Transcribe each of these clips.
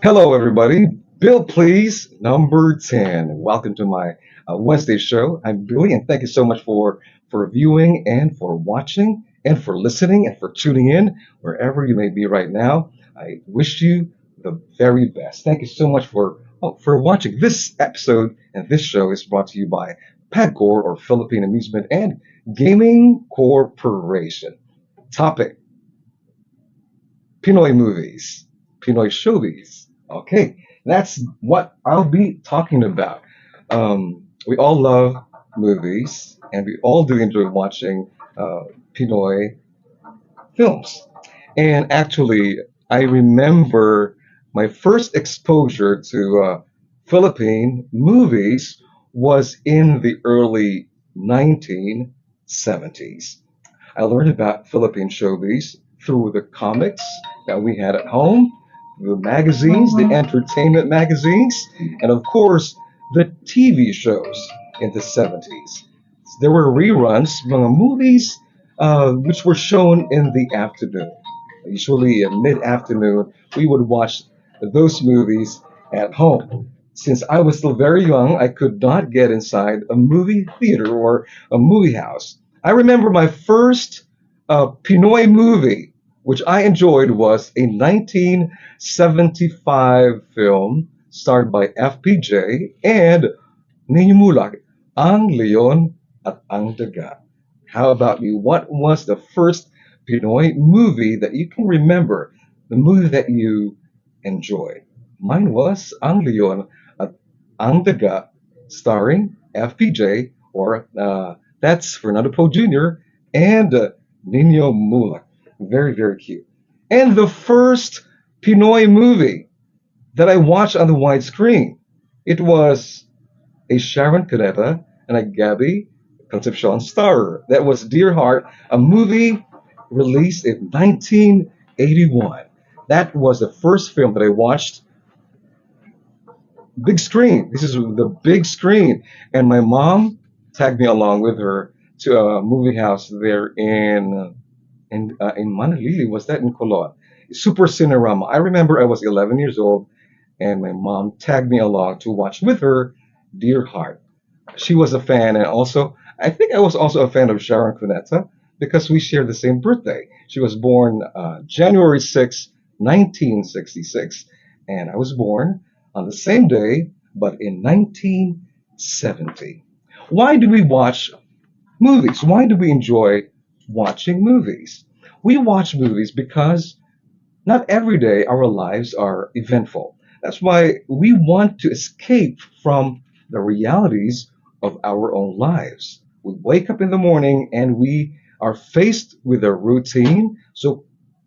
Hello, everybody. Bill, please, number 10. Welcome to my Wednesday show. I'm Billy, and thank you so much for viewing and for watching and for listening and for tuning in wherever you may be right now. I wish you the very best. Thank you so much for watching. This episode and this show is brought to you by PAGCOR, or Philippine Amusement and Gaming Corporation. Topic: Pinoy movies, Pinoy Showbiz. Okay, that's what I'll be talking about. We all love movies, and we all do enjoy watching Pinoy films. And actually, I remember my first exposure to Philippine movies was in the early 1970s. I learned about Philippine showbiz through the comics that we had at home, the magazines, the entertainment magazines, and of course, the TV shows in the 70s. There were reruns, mga movies which were shown in the afternoon. Usually in mid-afternoon, we would watch those movies at home. Since I was still very young, I could not get inside a movie theater or a movie house. I remember my first Pinoy movie, which I enjoyed, was a 1975 film starred by FPJ and Ninyo Mulak, Ang Leon at Ang Daga. How about you? What was the first Pinoy movie that you can remember? The movie that you enjoyed? Mine was Ang Leon at Ang Daga, starring FPJ, or that's Fernando Poe Jr., and Nino Mulak. Very, very cute. And the first Pinoy movie that I watched on the widescreen, it was a Sharon Cuneta and a Gabby Concepcion starrer. That was Dear Heart, a movie released in 1981. That was the first film that I watched big screen. This is the big screen, and my mom tagged me along with her to a movie house there in Manalili. Was that in Colon? Super Cinerama. I remember I was 11 years old, and my mom tagged me along to watch with her Dear Heart. She was a fan, and also I think I was also a fan of Sharon Cuneta because we shared the same birthday. She was born January 6th, 1966, and I was born on the same day, but in 1970. Why do we watch movies? Why do we enjoy watching movies? We watch movies because not every day our lives are eventful. That's why we want to escape from the realities of our own lives. We wake up in the morning and we are faced with a routine, so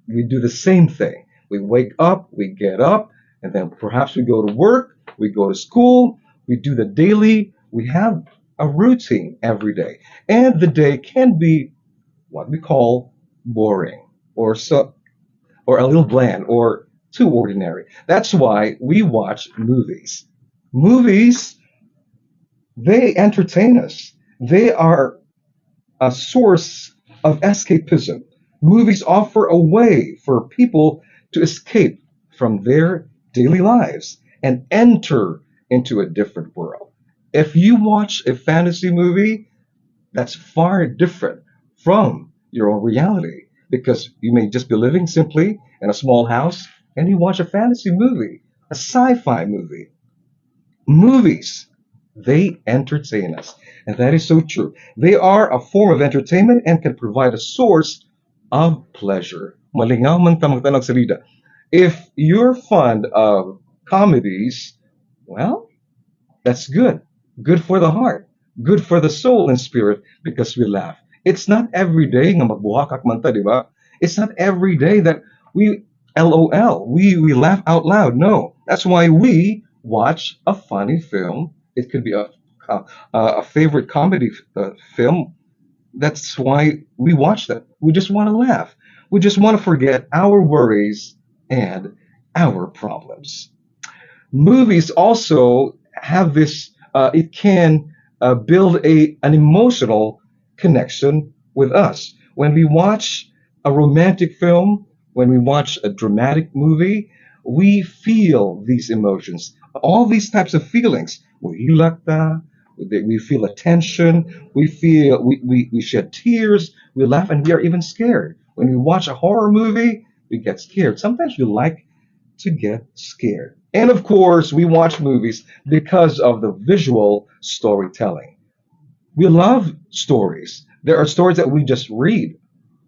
we do the same thing. We wake up, we get up, and then perhaps we go to work, we go to school, we do the daily, we have a routine every day. And the day can be what we call boring, or a little bland, or too ordinary. That's why we watch movies. Movies, they entertain us. They are a source of escapism. Movies offer a way for people to escape from their daily lives and enter into a different world. If you watch a fantasy movie, that's far different from your own reality, because you may just be living simply in a small house and you watch a fantasy movie, a sci-fi movie. Movies, they entertain us. And that is so true. They are a form of entertainment and can provide a source of pleasure. Malingaw man tamang tanong salida. If you're fond of comedies, well, that's good. Good for the heart. Good for the soul and spirit, because we laugh. It's not every day nga magbuhakak man ta, di ba? It's not every day that we LOL, we laugh out loud. No, that's why we watch a funny film. It could be a favorite comedy film. That's why we watch that. We just want to laugh. We just want to forget our worries and our problems. Movies also have this. It can build an emotional connection with us. When we watch a romantic film, when we watch a dramatic movie, we feel these emotions, all these types of feelings. We hilakta, we feel a tension, we shed tears, we laugh, and we are even scared. When we watch a horror movie, we get scared. Sometimes we like to get scared. And of course, we watch movies because of the visual storytelling. We love stories. There are stories that we just read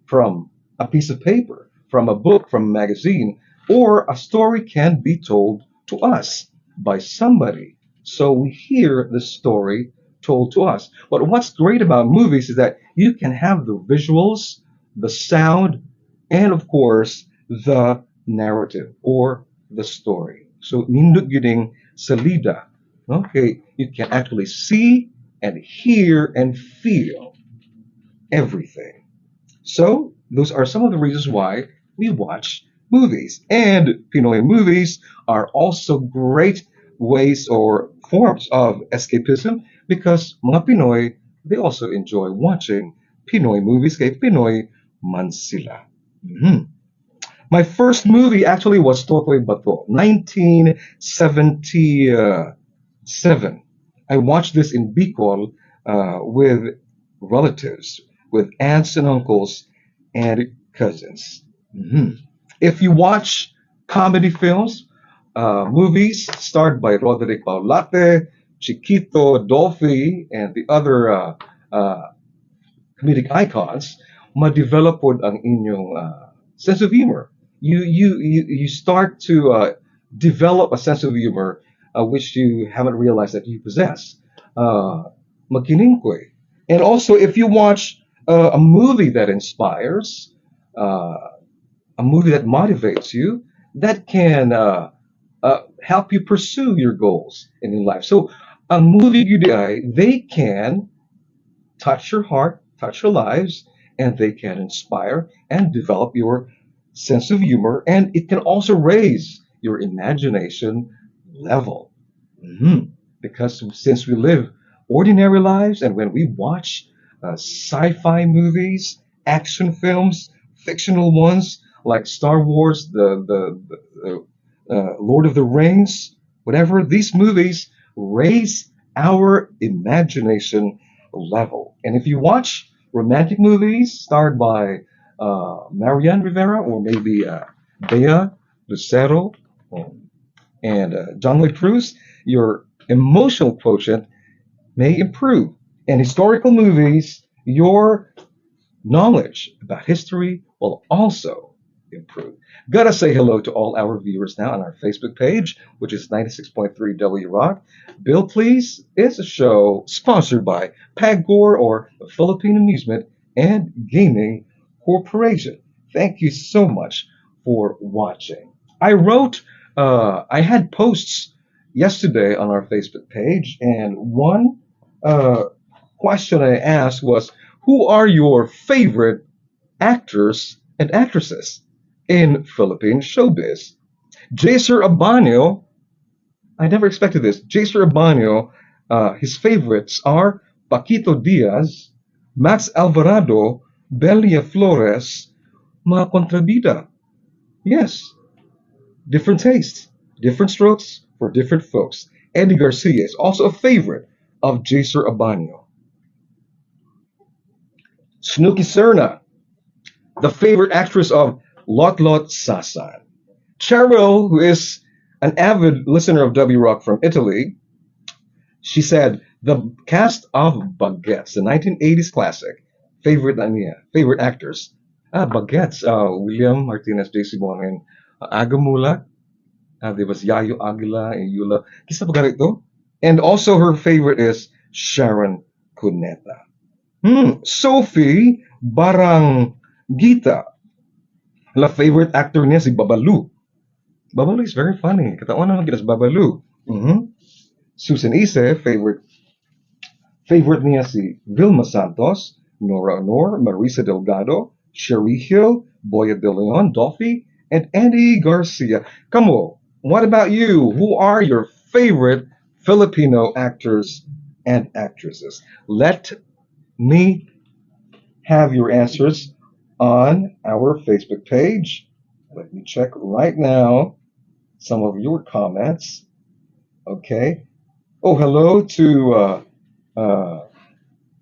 from a piece of paper, from a book, from a magazine, or a story can be told to us by somebody. So we hear the story told to us. But what's great about movies is that you can have the visuals, the sound, and of course, the narrative or the story. So nindot yun salida. Okay, you can actually see and hear and feel everything. So, those are some of the reasons why we watch movies. And Pinoy movies are also great ways or forms of escapism because mga Pinoy, they also enjoy watching Pinoy movies kay Pinoy man sila. Mhm. My first movie actually was Totoy Bato, 1977. I watched this in Bicol with relatives, with aunts and uncles and cousins. Mhm. If you watch comedy films, movies starred by Roderick Paulate, Chiquito, Dolphy, and the other uh, comedic icons, ma-develop pod ang inyong sense of humor. You start to develop a sense of humor which you haven't realized that you possess. Makiningkoy. And also, if you watch a movie that inspires, a movie that motivates you, that can help you pursue your goals in life. So, a movie UDI, they can touch your heart, touch your lives, and they can inspire and develop your sense of humor. And it can also raise your imagination level. Mhm. Because since we live ordinary lives, and when we watch sci fi movies, action films, fictional ones like Star Wars, the Lord of the Rings, whatever, these movies raise our imagination level. And if you watch romantic movies starred by Marianne Rivera or maybe Bea Lucero and John Lloyd Cruz, your emotional quotient may improve. And historical movies, your knowledge about history will also improve. Gotta say hello to all our viewers now on our Facebook page, which is 96.3 W Rock. Bill Please is a show sponsored by Pagor or Philippine Amusement and Gaming Corporation. Thank you so much for watching. I had posts yesterday on our Facebook page, and one uh, question I asked was, who are your favorite actors and actresses in Philippine showbiz? Jaser Abanio, I never expected this. Jaser Abanio, his favorites are Paquito Diaz, Max Alvarado, Belia Flores, mga kontrabida. Yes, different tastes, different strokes for different folks. Eddie Garcia is also a favorite of Jaser Abanio. Snooki Serna, the favorite actress of Lot Lot Sasan. Cheryl, who is an avid listener of W Rock from Italy, she said the cast of Baguettes, the 1980s classic, favorite actors. Baguettes, William Martinez, J.C. Bonin, Agamula, there was Yayo Aguila and Yula. Kisa ba ito? And also her favorite is Sharon Cuneta. Sophie Barangita. La favorite actor niya si Babalu. Babalu is very funny. Katawan naman kita sa Babalu. Susan Ise, favorite niya si Vilma Santos, Nora Honor, Marisa Delgado, Sherry Hill, Boya De Leon, Dolphy, and Andy Garcia. Come on, what about you? Who are your favorite Filipino actors and actresses? Let me have your answers on our Facebook page. Let me check right now. some of your comments. Okay. Oh, hello to uh,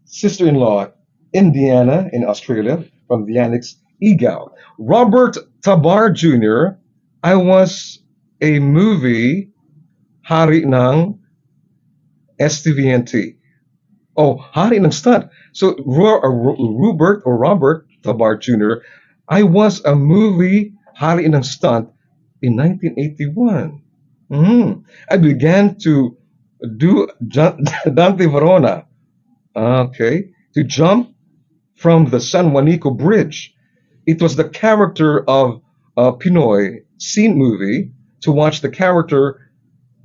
sister-in-law Indiana in Australia from the Annex Egal. Robert Tabar Jr. I was a movie Hari ng STVNT. Oh, Hari ng Stunt. So Robert or Robert Tabar Jr. I was a movie Hari ng Stunt in 1981. I began to do Dante Verona. Okay, to jump from the San Juanico Bridge. It was the character of a Pinoy scene movie to watch the character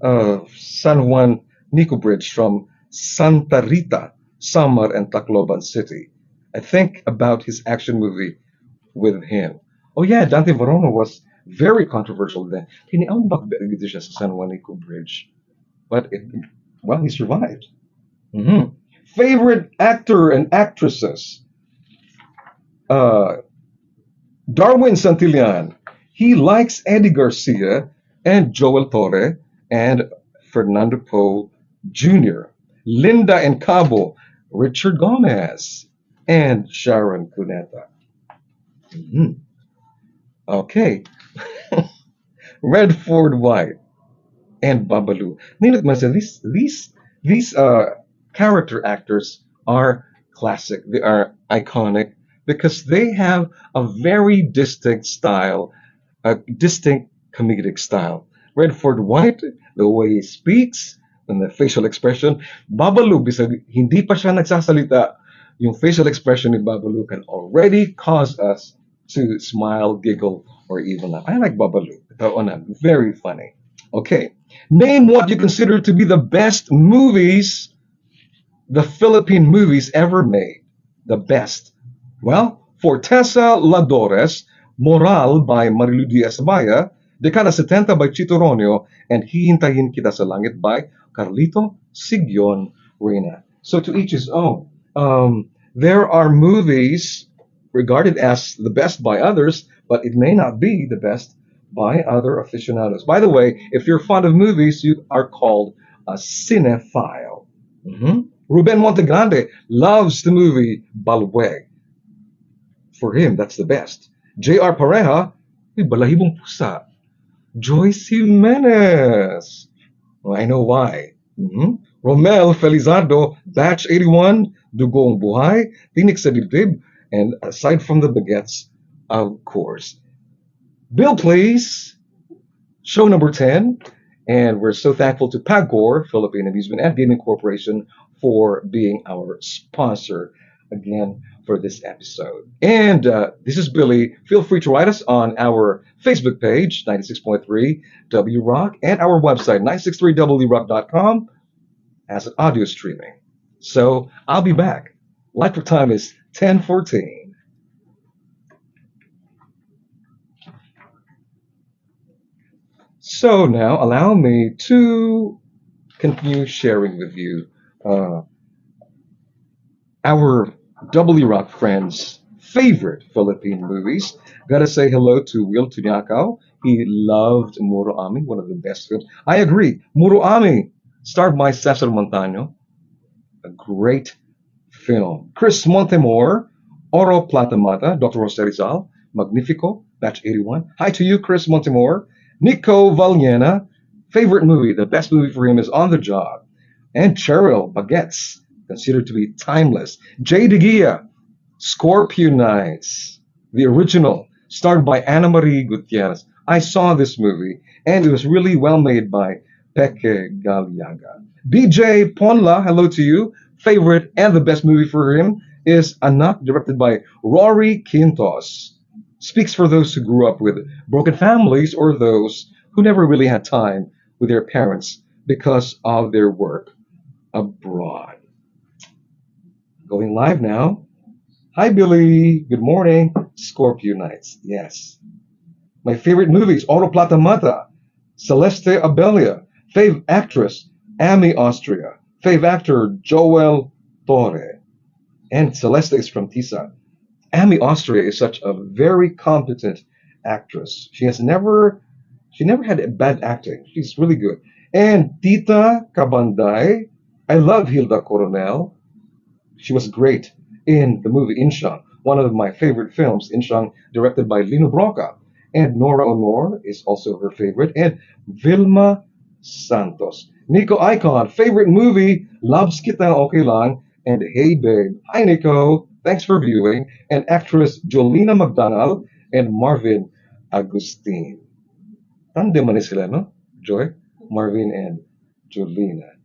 of San Juanico Bridge from Santa Rita, Samar, and Tacloban City. I think about his action movie with him. Oh yeah, Dante Verona was very controversial then. Tiniambak ba siya sa San Juanico Bridge? But well, he survived. Mhm. Favorite actor and actresses? Uh, Darwin Santillan. He likes Eddie Garcia and Joel Torre and Fernando Poe Jr. Linda and Cabo, Richard Gomez, and Sharon Cuneta. Mhm. Okay. Redford White and Babalu. Needless to say, these character actors are classic. They are iconic because they have a very distinct style, a distinct comedic style. Redford White, the way he speaks, and the facial expression. Babalu, bisag hindi pa siya nagsasalita, yung facial expression ni Babalu can already cause us to smile, giggle, or even laugh. I like Babalu. Very funny. Okay. Name what you consider to be the best movies, the Philippine movies ever made. The best. Well, for Tessa Ladores, Moral by Marilu Diaz-Abaya, Dekada 70 by Chito Ronio, and Hihintayin Kita sa Langit by Carlito Sigyon Reyna. So to each his own. There are movies regarded as the best by others, but it may not be the best by other aficionados. By the way, if you're fond of movies, you are called a cinephile. Ruben Montegrande loves the movie Balweg. For him, that's the best. J.R. Pareja, Balahibong Pusa. Joyce Jimenez. Well, I know why. Romel Felizardo, Batch 81, Dugong Buhay, Tinik sa Dibdib, and aside from the baguettes, of course. Bill Please, show number 10. And we're so thankful to Pagor, Philippine Amusement and Gaming Corporation, for being our sponsor again for this episode. And this is Billy. Feel free to write us on our Facebook page, 96.3 W Rock, and our website, 963wrock.com, as an audio streaming. So I'll be back. Light for time is 10:14. So now allow me to continue sharing with you our W Rock friends' favorite Philippine movies. Gotta say hello to Will Tunyakaw. He loved Muro Ami, one of the best films. I agree. Muro Ami, starred by Cesar Montano. A great film. Chris Montemor, Oro Plata Mata, Dr. Jose Rizal, Magnifico, Batch 81. Hi to you, Chris Montemor. Nico Valiena, favorite movie, the best movie for him is On the Job. And Cheryl Baguettes, considered to be timeless. Jay DeGia, Scorpio Nights, the original, starred by Ana Marie Gutierrez. I saw this movie, and it was really well made by Peke Galiaga. BJ Ponla, hello to you. Favorite and the best movie for him is Anak, directed by Rory Quintos. Speaks for those who grew up with broken families or those who never really had time with their parents because of their work abroad. Going live now. Hi, Billy. Good morning. Scorpio Nights. Yes. My favorite movies, Oro Plata Mata, Celeste Abelia, fave actress, Amy Austria, fave actor, Joel Torre, and Celeste is from Tisa. Amy Austria is such a very competent actress. She has never She never had bad acting. She's really good. And Tita Kabanday, I love Hilda Coronel. She was great in the movie Inshang, one of my favorite films, Inshang, directed by Lino Broca. And Nora Honor is also her favorite. And Vilma Santos. Nico Icon, favorite movie, Loves Kita Okay Lang. And Hey Babe. Hi Nico, thanks for viewing. And actress Jolina McDonald and Marvin Agustin. Tandem man sila, no? Joy, Marvin, and Jolina.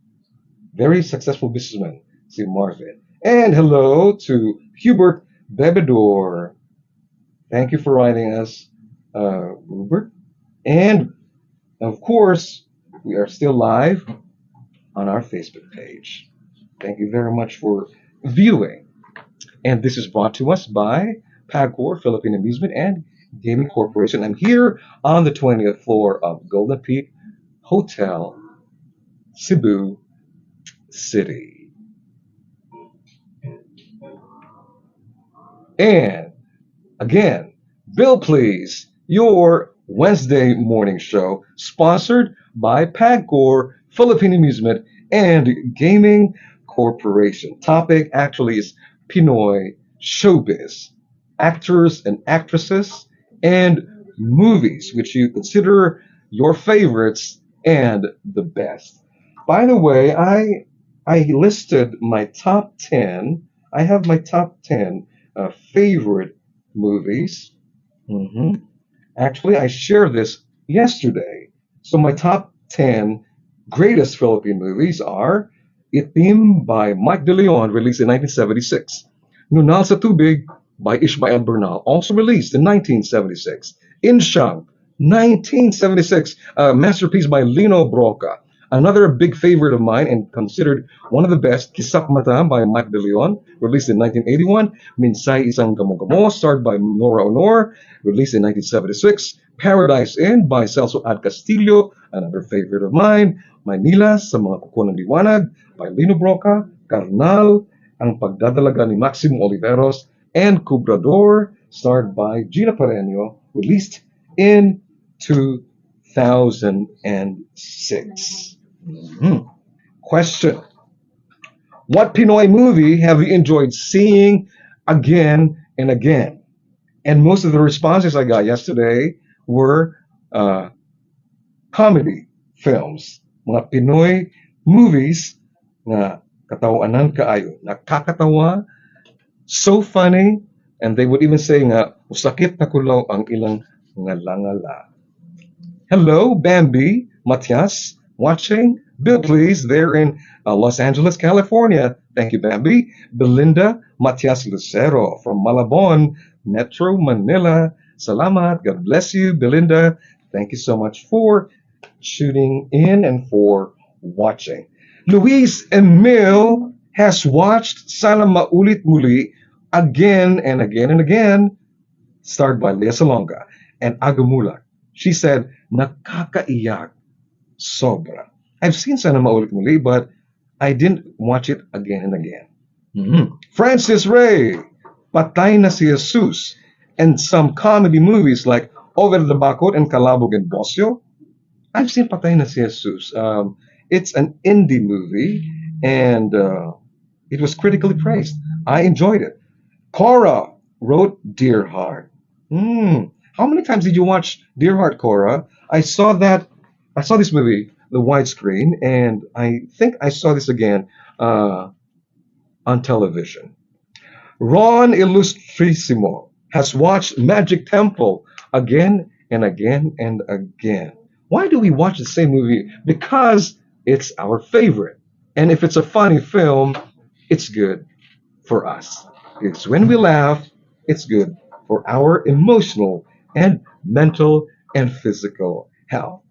Very successful businessman, si Marvin. And hello to Hubert Bebedor. Thank you for writing us, Hubert. And of course, we are still live on our Facebook page. Thank you very much for viewing. And this is brought to us by PAGCOR, Philippine Amusement and Gaming Corporation. I'm here on the 20th floor of Golden Peak Hotel, Cebu City. And again, Bill Please, your Wednesday morning show, sponsored by PAGCOR, Philippine Amusement and Gaming Corporation. Topic actually is Pinoy Showbiz, actors and actresses, and movies which you consider your favorites and the best. By the way, I listed my top 10. I have my top 10 favorite movies. Mhm. Actually, I shared this yesterday. So my top 10 greatest Philippine movies are Itim by Mike De Leon, released in 1976. Nunal sa Tubig by Ishmael Bernal, also released in 1976. Inshang, 1976, a masterpiece by Lino Broca. Another big favorite of mine and considered one of the best, Kisak Mata by Mike De Leon, released in 1981. Minsay Isang Gamo-Gamo, starred by Nora Honor, released in 1976. Paradise Inn by Celso Ad Castillo, another favorite of mine. Manila sa mga kuko ng liwanag by Lino Broca. Karnal, Ang Pagdadalaga ni Maximo Oliveros, and Cubrador, starred by Gina Pareño, released in 2006. Question: what Pinoy movie have you enjoyed seeing again and again? And most of the responses I got yesterday were comedy films, mga Pinoy movies na katawanan kaayo, nakakatawa, so funny, and they would even say nga, usakit na kulaw ang ilang ngalangala. Hello, Bambi, Matias, watching. Bill, please, there in Los Angeles, California. Thank you, Bambi. Belinda Matias Lucero from Malabon, Metro Manila. Salamat. God bless you, Belinda. Thank you so much for tuning in and for watching. Luis Emil has watched Sana Maulit Muli again and again and again, starred by Lea Salonga and Agamulak. She said, nakakaiyak sobra. I've seen Sana Maulit Muli, but I didn't watch it again and again. Francis Ray, Patay na si Jesus, and some comedy movies like Over the Bakot and Kalabog and Bosyo. I've seen Patay na si Jesus. It's an indie movie, and it was critically praised. I enjoyed it. Cora wrote Dear Heart. How many times did you watch Dear Heart, Cora? I saw this movie, the widescreen, and I think I saw this again on television. Ron Illustrissimo has watched Magic Temple again and again and again. Why do we watch the same movie? Because it's our favorite. And if it's a funny film, it's good for us. It's when we laugh, it's good for our emotional and mental and physical health.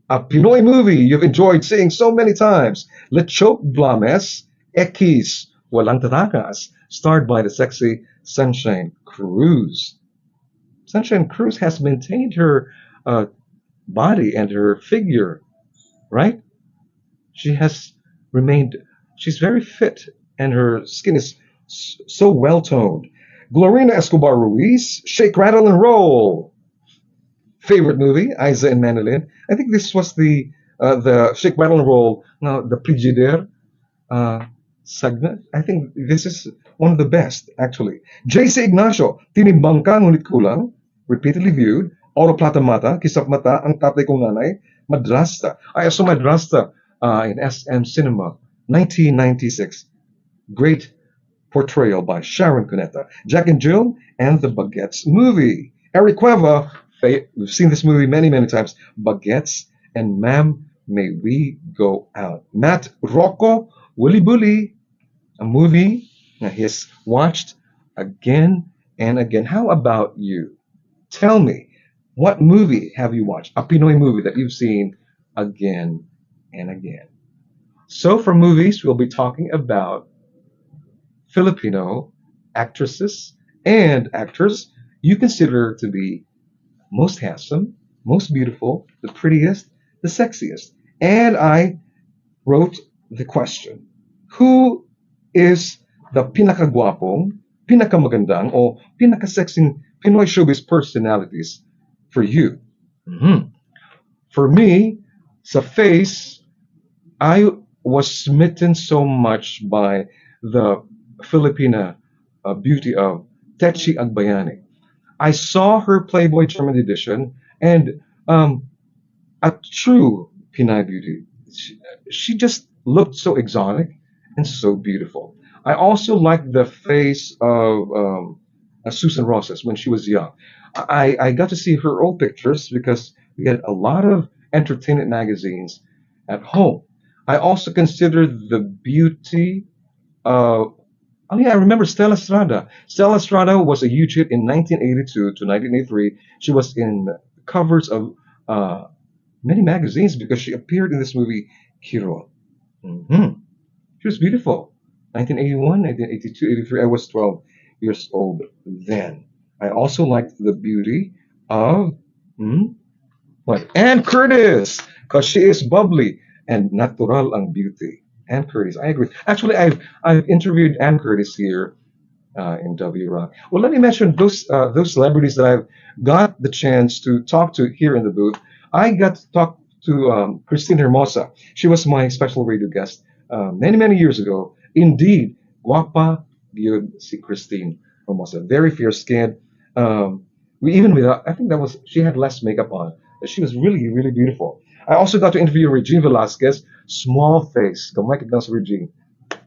A Pinoy movie you've enjoyed seeing so many times, Lechok Blames, Ekis, Walang Tatakas, starred by the sexy Sunshine Cruz. Sunshine Cruz has maintained her body and her figure, right? She has remained, she's very fit, and her skin is so well toned. Glorina Escobar Ruiz, Shake, Rattle, and Roll. favorite movie, Isa and Manolin. I think this was the shake, rattle, and roll, no, the Frigidaire uh, segment. I think this is one of the best, actually. JC Ignacio, Tinimbang ka ngunit kulang, repeatedly viewed, Oro Plata Mata, Kisap Mata, Ang Tatay Kong Nanay, Madrasta. I saw Madrasta in SM Cinema, 1996. Great portrayal by Sharon Cuneta, Jack and Jill, and the Baguettes movie. Eric Cueva, we've seen this movie many, many times. Baguettes and Ma'am, May We Go Out. Matt Rocco, Willy Bully, a movie that he has watched again and again. How about you? Tell me, what movie have you watched? A Pinoy movie that you've seen again and again. So for movies, we'll be talking about Filipino actresses and actors you consider to be most handsome, most beautiful, the prettiest, the sexiest. And I wrote the question, who is the pinakagwapong, pinakamagandang, o pinakasexing Pinoy showbiz personalities for you? Mhm. For me, sa face, I was smitten so much by the Filipina beauty of Techi Agbayani. I saw her Playboy German edition, and a true Pinay beauty. She just looked so exotic and so beautiful. I also liked the face of Susan Rosas when she was young. I got to see her old pictures because we had a lot of entertainment magazines at home. I also considered the beauty of. Oh yeah, I remember Stella Estrada. Stella Estrada was a huge hit in 1982 to 1983. She was in covers of uh, many magazines because she appeared in this movie, Hero. Hmm. She was beautiful. 1981, 1982, 83. I was 12 years old then. I also liked the beauty of what? Ann Curtis, because she is bubbly and natural ang beauty. Ann Curtis, I agree. Actually, I've interviewed Ann Curtis here in W Rock. Well, let me mention those celebrities that I've got the chance to talk to here in the booth. I got to talk to Christine Hermosa. She was my special radio guest many many years ago. Indeed, guapa gyud si Christine Hermosa. Very fair skinned. We even without, I think that was she had less makeup on. But she was really really beautiful. I also got to interview Regine Velasquez. Small face. Kamay ka sa Regine.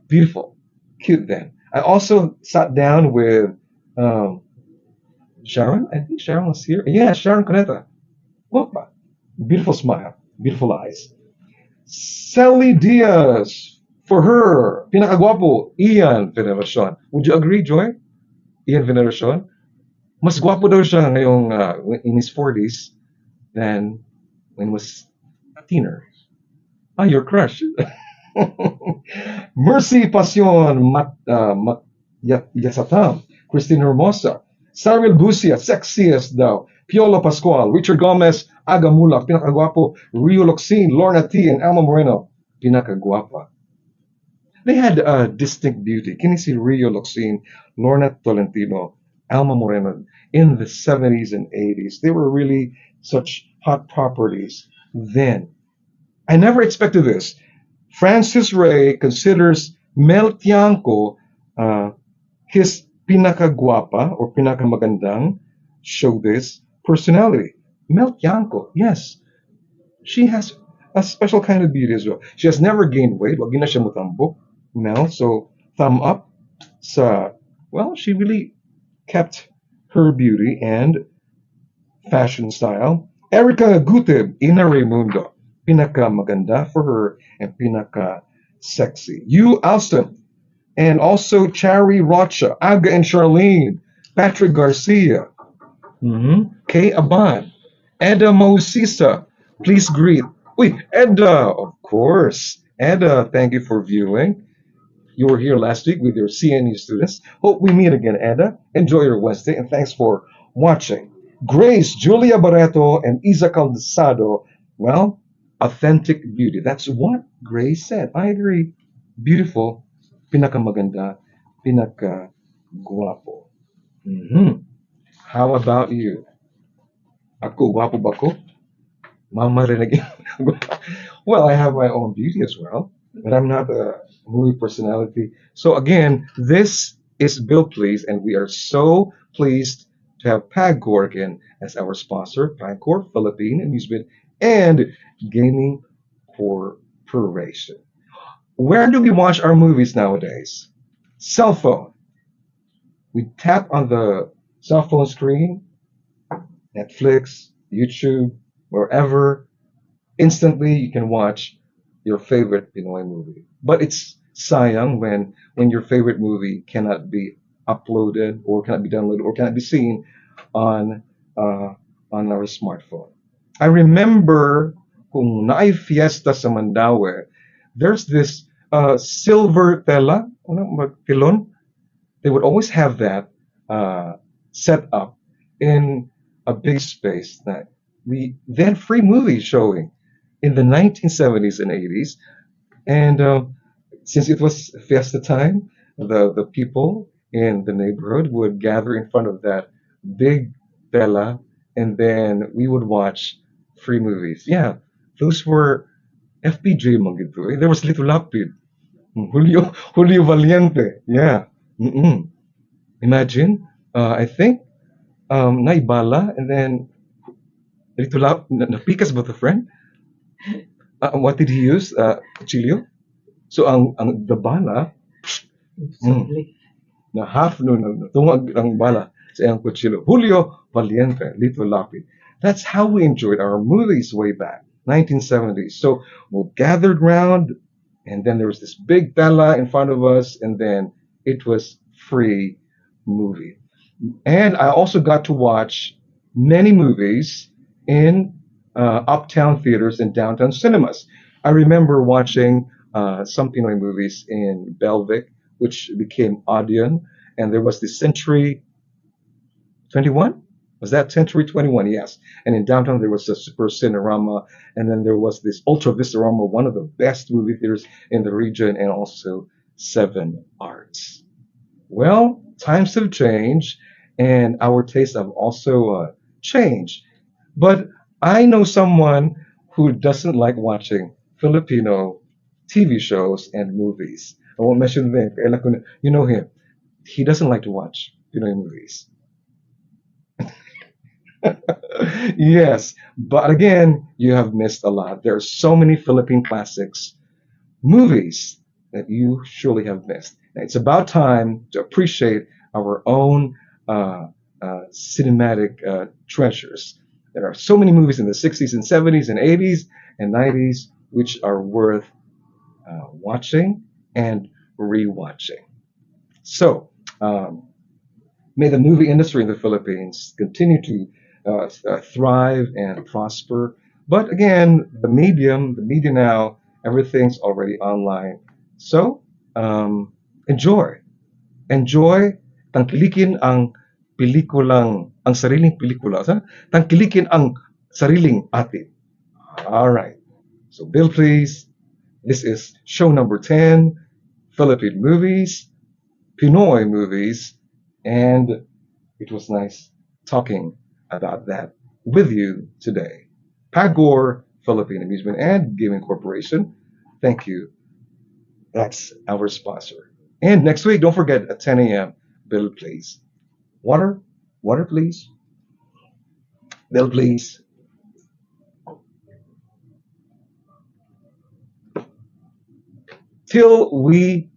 Beautiful, cute then. I also sat down with um, Sharon. I think Sharon was here. Yeah, Sharon Cuneta. Guapa. Beautiful smile, beautiful eyes. Sally Diaz. For her, pinakagwapo, Ian Veneracion. Would you agree, Joy? Ian Veneracion? Mas gwapo daw siya ngayong in his 40s than when he was a teener. Ah, your crush. Mercy Pasion Yasatam, Christine Hermosa, Cyril Busia, sexiest daw, Piolo Pascual, Richard Gomez, Aga Mulak, pinakagwapo, Rio Loxin, Lorna T, and Alma Moreno, pinakagwapa. They had distinct beauty. Can you see Rio Loxin, Lorna Tolentino, Alma Moreno in the 70s and 80s? They were really such hot properties then. I never expected this. Francis Ray considers Mel Tiangco his pinakagwapa or pinakamagandang showbiz personality. Mel Tiangco, yes, she has a special kind of beauty as well. She has never gained weight. Wag na siya mutambok, Mel. So thumb up. Sa well, she really kept her beauty and fashion style. Erica Gutib, Ina Raimundo, pinaka maganda for her and pinaka sexy. You, Alston, and also Chari Rocha, Aga and Charlene, Patrick Garcia, Kay Aban, Eda Mosisa. Please greet. Wait, Eda, of course. Eda, thank you for viewing. You were here last week with your CNU students. Hope we meet again, Eda. Enjoy your Wednesday, and thanks for watching. Grace, Julia Barreto, and Isa Caldesado. Well, authentic beauty. That's what Grace said. I agree. Beautiful, pinakamaganda, pinaka guapo. How about you? Ako, wapo ba ko? Mama rin again. Well, I have my own beauty as well, but I'm not a movie personality. So again, this is Bill Please, and we are so pleased to have Pagcor again as our sponsor, Pagcor Philippine Amusement and Gaming Corporation. Where do we watch our movies nowadays? Cell phone. We tap on the cell phone screen, Netflix, YouTube, wherever. Instantly you can watch your favorite Pinoy movie. But it's sayang when your favorite movie cannot be uploaded or cannot be downloaded or cannot be seen on uh, on our smartphone. I remember kung naay fiesta sa Mandaue, there's this silver tela, ano, magtilon. They would always have that uh, set up in a big space that we then free movies showing in the 1970s and 80s. And since it was fiesta time, the people in the neighborhood would gather in front of that big tela, and then we would watch free movies. Yeah, those were FPJ Mangito. There was Little Lapid, Julio Valiente. Yeah. Mm-mm. Imagine, I think naibala, and then Little napikas ba the friend? What did he use? Chilio? So ang the bala, mm, na half no tungag ang bala sa iyang kutsilyo. Julio Valiente, Lito Lapid. That's how we enjoyed our movies way back, 1970s. So we gathered round, and then there was this big tela in front of us, and then it was free movie. And I also got to watch many movies in uptown theaters and downtown cinemas. I remember watching some Pinoy movies in Belvic, which became Odeon, and there was the Century 21. Was that Century 21? Yes. And in downtown there was a Super Cinerama, and then there was this Ultra Vistarama, one of the best movie theaters in the region, and also Seven Arts. Well, times have changed, and our tastes have also changed. But I know someone who doesn't like watching Filipino TV shows and movies. I won't mention the name. You know him. He doesn't like to watch Pinoy movies. Yes, but again, you have missed a lot. There are so many Philippine classics movies that you surely have missed. And it's about time to appreciate our own cinematic treasures. There are so many movies in the 60s and 70s and 80s and 90s which are worth watching and rewatching. So, may the movie industry in the Philippines continue to thrive and prosper. But again, the media now, everything's already online. So, enjoy. Enjoy. Tangkilikin ang ang sariling pelikula. Tangkilikin ang sariling atin. All right. So, Bill, please. This is show number 10, Philippine movies, Pinoy movies, and it was nice talking about that with you today. Pagor Philippine Amusement and Gaming Corporation. Thank you. That's our sponsor. And next week, don't forget at 10 a.m., Bill, please. Water? Water, please. Bill, please. Till we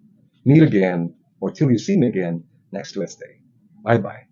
meet again, or till you see me again next Wednesday. Bye bye.